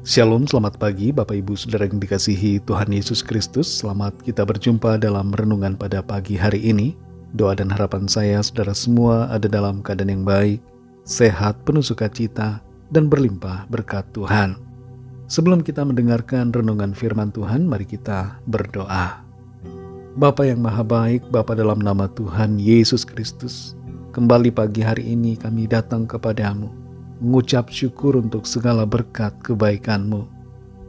Shalom, selamat pagi Bapak Ibu Saudara yang dikasihi Tuhan Yesus Kristus. Selamat kita berjumpa dalam renungan pada pagi hari ini. Doa dan harapan saya saudara semua ada dalam keadaan yang baik, sehat, penuh sukacita, dan berlimpah berkat Tuhan. Sebelum kita mendengarkan renungan firman Tuhan, mari kita berdoa. Bapa yang maha baik, Bapa dalam nama Tuhan Yesus Kristus, kembali pagi hari ini kami datang kepadamu, mengucap syukur untuk segala berkat kebaikan-Mu.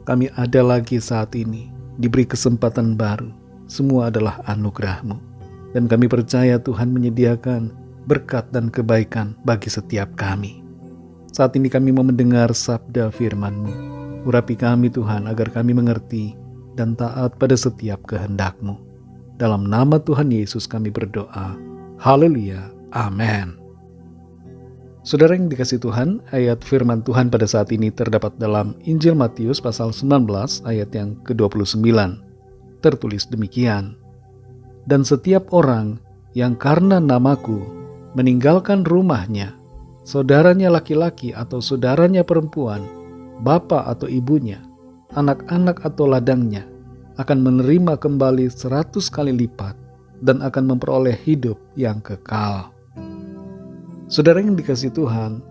Kami ada lagi saat ini, diberi kesempatan baru, semua adalah anugerah-Mu. Dan kami percaya Tuhan menyediakan berkat dan kebaikan bagi setiap kami. Saat ini kami mau mendengar sabda firman-Mu. Urapi kami Tuhan agar kami mengerti dan taat pada setiap kehendak-Mu. Dalam nama Tuhan Yesus kami berdoa. Haleluya. Amin. Saudara yang dikasihi Tuhan, ayat firman Tuhan pada saat ini terdapat dalam Injil Matius pasal 19 ayat yang ke-29. Tertulis demikian, "Dan setiap orang yang karena namaku meninggalkan rumahnya, saudaranya laki-laki atau saudaranya perempuan, bapa atau ibunya, anak-anak atau ladangnya, akan menerima kembali 100 kali lipat dan akan memperoleh hidup yang kekal." Saudara yang dikasihi Tuhan,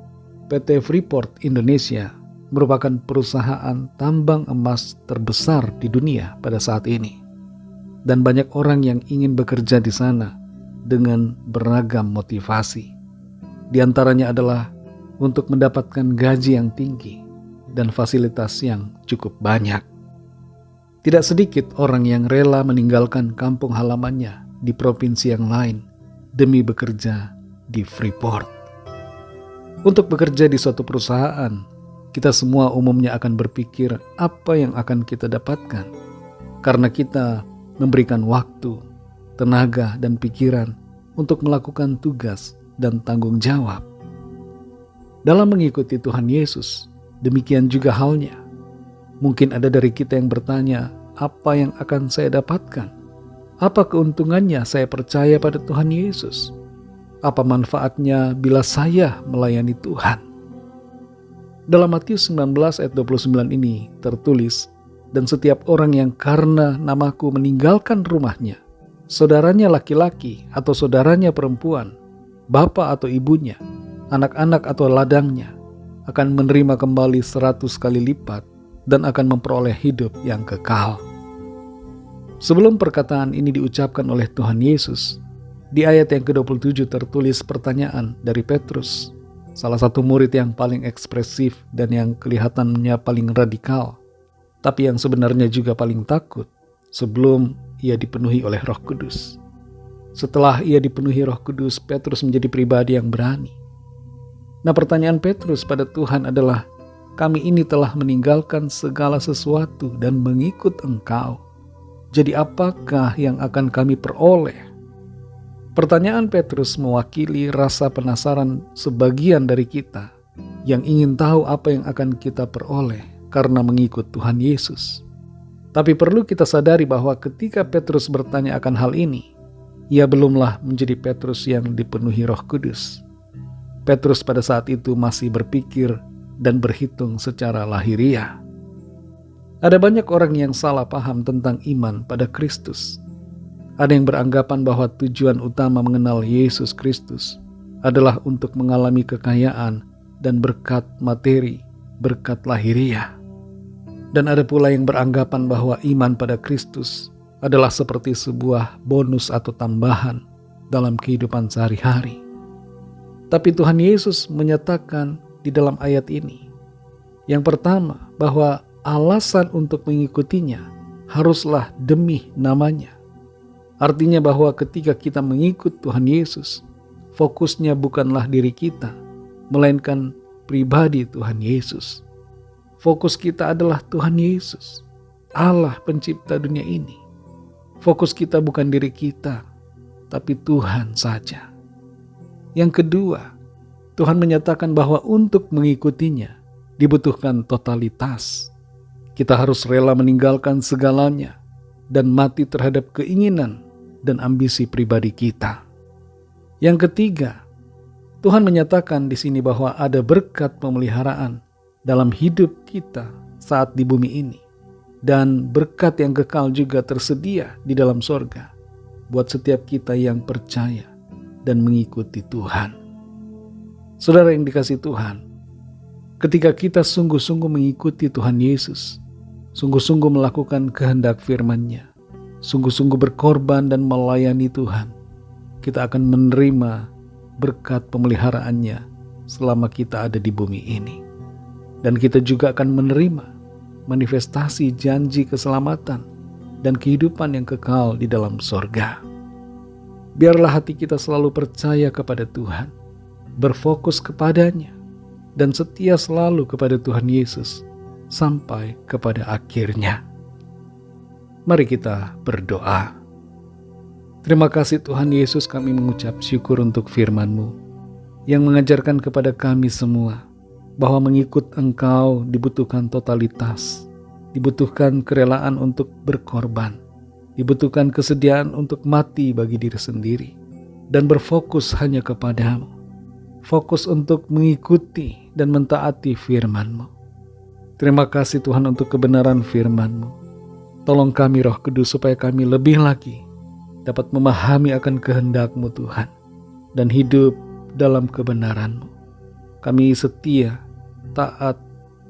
PT Freeport Indonesia merupakan perusahaan tambang emas terbesar di dunia pada saat ini. Dan banyak orang yang ingin bekerja di sana dengan beragam motivasi. Di antaranya adalah untuk mendapatkan gaji yang tinggi dan fasilitas yang cukup banyak. Tidak sedikit orang yang rela meninggalkan kampung halamannya di provinsi yang lain demi bekerja di Freeport. Untuk bekerja di suatu perusahaan, kita semua umumnya akan berpikir apa yang akan kita dapatkan, karena kita memberikan waktu, tenaga, dan pikiran untuk melakukan tugas dan tanggung jawab. Dalam mengikuti Tuhan Yesus, demikian juga halnya. Mungkin ada dari kita yang bertanya, apa yang akan saya dapatkan? Apa keuntungannya saya percaya pada Tuhan Yesus? Apa manfaatnya bila saya melayani Tuhan? Dalam Matius 19 ayat 29 ini tertulis, "Dan setiap orang yang karena namaku meninggalkan rumahnya, saudaranya laki-laki atau saudaranya perempuan, bapa atau ibunya, anak-anak atau ladangnya, akan menerima kembali 100 kali lipat dan akan memperoleh hidup yang kekal." Sebelum perkataan ini diucapkan oleh Tuhan Yesus, di ayat yang ke-27 tertulis pertanyaan dari Petrus, salah satu murid yang paling ekspresif dan yang kelihatannya paling radikal, tapi yang sebenarnya juga paling takut sebelum ia dipenuhi oleh Roh Kudus. Setelah ia dipenuhi Roh Kudus, Petrus menjadi pribadi yang berani. Nah, pertanyaan Petrus pada Tuhan adalah, "Kami ini telah meninggalkan segala sesuatu dan mengikut Engkau. Jadi apakah yang akan kami peroleh?" Pertanyaan Petrus mewakili rasa penasaran sebagian dari kita yang ingin tahu apa yang akan kita peroleh karena mengikut Tuhan Yesus. Tapi perlu kita sadari bahwa ketika Petrus bertanya akan hal ini, ia belumlah menjadi Petrus yang dipenuhi Roh Kudus. Petrus pada saat itu masih berpikir dan berhitung secara lahiriah. Ada banyak orang yang salah paham tentang iman pada Kristus. Ada yang beranggapan bahwa tujuan utama mengenal Yesus Kristus adalah untuk mengalami kekayaan dan berkat materi, berkat lahiriah. Dan ada pula yang beranggapan bahwa iman pada Kristus adalah seperti sebuah bonus atau tambahan dalam kehidupan sehari-hari. Tapi Tuhan Yesus menyatakan di dalam ayat ini, yang pertama, bahwa alasan untuk mengikutinya haruslah demi namanya. Artinya bahwa ketika kita mengikut Tuhan Yesus, fokusnya bukanlah diri kita, melainkan pribadi Tuhan Yesus. Fokus kita adalah Tuhan Yesus, Allah pencipta dunia ini. Fokus kita bukan diri kita, tapi Tuhan saja. Yang kedua, Tuhan menyatakan bahwa untuk mengikutinya dibutuhkan totalitas. Kita harus rela meninggalkan segalanya dan mati terhadap keinginan dan ambisi pribadi kita. Yang ketiga, Tuhan menyatakan di sini bahwa ada berkat pemeliharaan dalam hidup kita saat di bumi ini. Dan berkat yang kekal juga tersedia di dalam sorga buat setiap kita yang percaya dan mengikuti Tuhan. Saudara yang dikasihi Tuhan, ketika kita sungguh-sungguh mengikuti Tuhan Yesus, sungguh-sungguh melakukan kehendak firman-Nya, sungguh-sungguh berkorban dan melayani Tuhan, kita akan menerima berkat pemeliharaannya selama kita ada di bumi ini. Dan kita juga akan menerima manifestasi janji keselamatan dan kehidupan yang kekal di dalam sorga. Biarlah hati kita selalu percaya kepada Tuhan, berfokus kepadanya, dan setia selalu kepada Tuhan Yesus sampai kepada akhirnya. Mari kita berdoa. Terima kasih Tuhan Yesus, kami mengucap syukur untuk firman-Mu yang mengajarkan kepada kami semua bahwa mengikut Engkau dibutuhkan totalitas, dibutuhkan kerelaan untuk berkorban, dibutuhkan kesediaan untuk mati bagi diri sendiri, dan berfokus hanya kepadamu, fokus untuk mengikuti dan mentaati firman-Mu. Terima kasih Tuhan untuk kebenaran firman-Mu. Tolong kami Roh Kudus supaya kami lebih lagi dapat memahami akan kehendak-Mu Tuhan, dan hidup dalam kebenaran-Mu. Kami setia, taat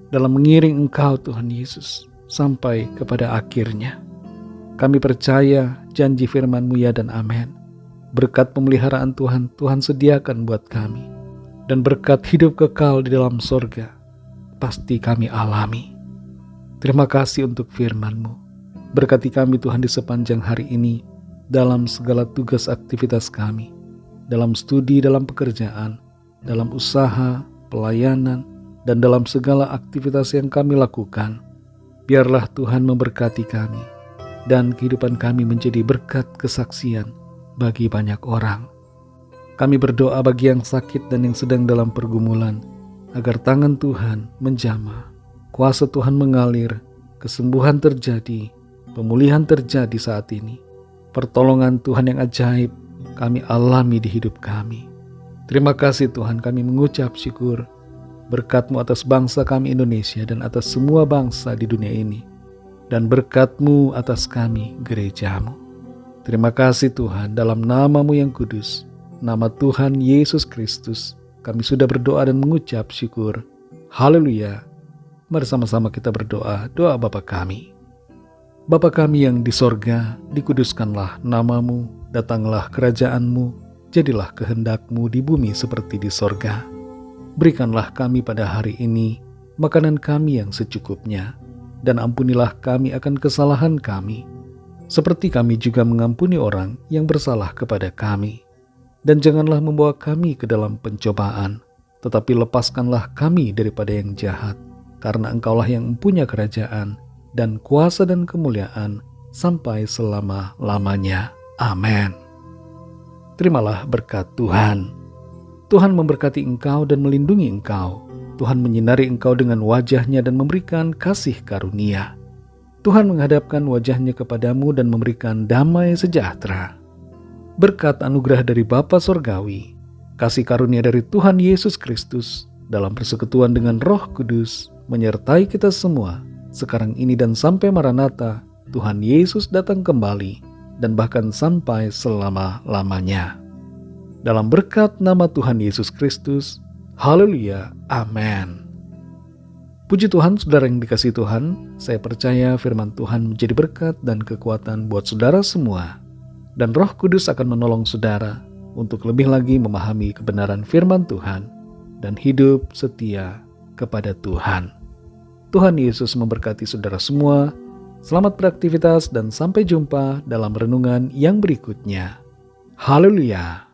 dalam mengiring Engkau Tuhan Yesus sampai kepada akhirnya. Kami percaya janji firman-Mu ya dan amin. Berkat pemeliharaan Tuhan, Tuhan sediakan buat kami. Dan berkat hidup kekal di dalam sorga pasti kami alami. Terima kasih untuk firman-Mu. Berkati kami Tuhan di sepanjang hari ini dalam segala tugas aktivitas kami, dalam studi, dalam pekerjaan, dalam usaha, pelayanan, dan dalam segala aktivitas yang kami lakukan. Biarlah Tuhan memberkati kami dan kehidupan kami menjadi berkat kesaksian bagi banyak orang. Kami berdoa bagi yang sakit dan yang sedang dalam pergumulan, agar tangan Tuhan menjamah, kuasa Tuhan mengalir, kesembuhan terjadi, pemulihan terjadi saat ini. Pertolongan Tuhan yang ajaib kami alami di hidup kami. Terima kasih Tuhan, kami mengucap syukur. Berkat-Mu atas bangsa kami Indonesia dan atas semua bangsa di dunia ini. Dan berkat-Mu atas kami gereja-Mu. Terima kasih Tuhan, dalam nama-Mu yang kudus, nama Tuhan Yesus Kristus, kami sudah berdoa dan mengucap syukur. Haleluya. Mari sama-sama kita berdoa, doa Bapa kami. Bapa kami yang di sorga, dikuduskanlah nama-Mu, datanglah kerajaan-Mu, jadilah kehendak-Mu di bumi seperti di sorga. Berikanlah kami pada hari ini makanan kami yang secukupnya, dan ampunilah kami akan kesalahan kami, seperti kami juga mengampuni orang yang bersalah kepada kami. Dan janganlah membawa kami ke dalam pencobaan, tetapi lepaskanlah kami daripada yang jahat, karena Engkaulah yang mempunyai kerajaan, dan kuasa dan kemuliaan, sampai selama-lamanya. Amin. Terimalah berkat Tuhan. Tuhan memberkati engkau dan melindungi engkau. Tuhan menyinari engkau dengan wajah-Nya dan memberikan kasih karunia. Tuhan menghadapkan wajah-Nya kepadamu dan memberikan damai sejahtera. Berkat anugerah dari Bapa Sorgawi, kasih karunia dari Tuhan Yesus Kristus, dalam persekutuan dengan Roh Kudus, menyertai kita semua, sekarang ini dan sampai Maranatha, Tuhan Yesus datang kembali, dan bahkan sampai selama-lamanya. Dalam berkat nama Tuhan Yesus Kristus, haleluya, amin. Puji Tuhan, saudara yang dikasihi Tuhan, saya percaya firman Tuhan menjadi berkat dan kekuatan buat saudara semua. Dan Roh Kudus akan menolong saudara untuk lebih lagi memahami kebenaran firman Tuhan dan hidup setia kepada Tuhan. Tuhan Yesus memberkati saudara semua. Selamat beraktivitas dan sampai jumpa dalam renungan yang berikutnya. Haleluya.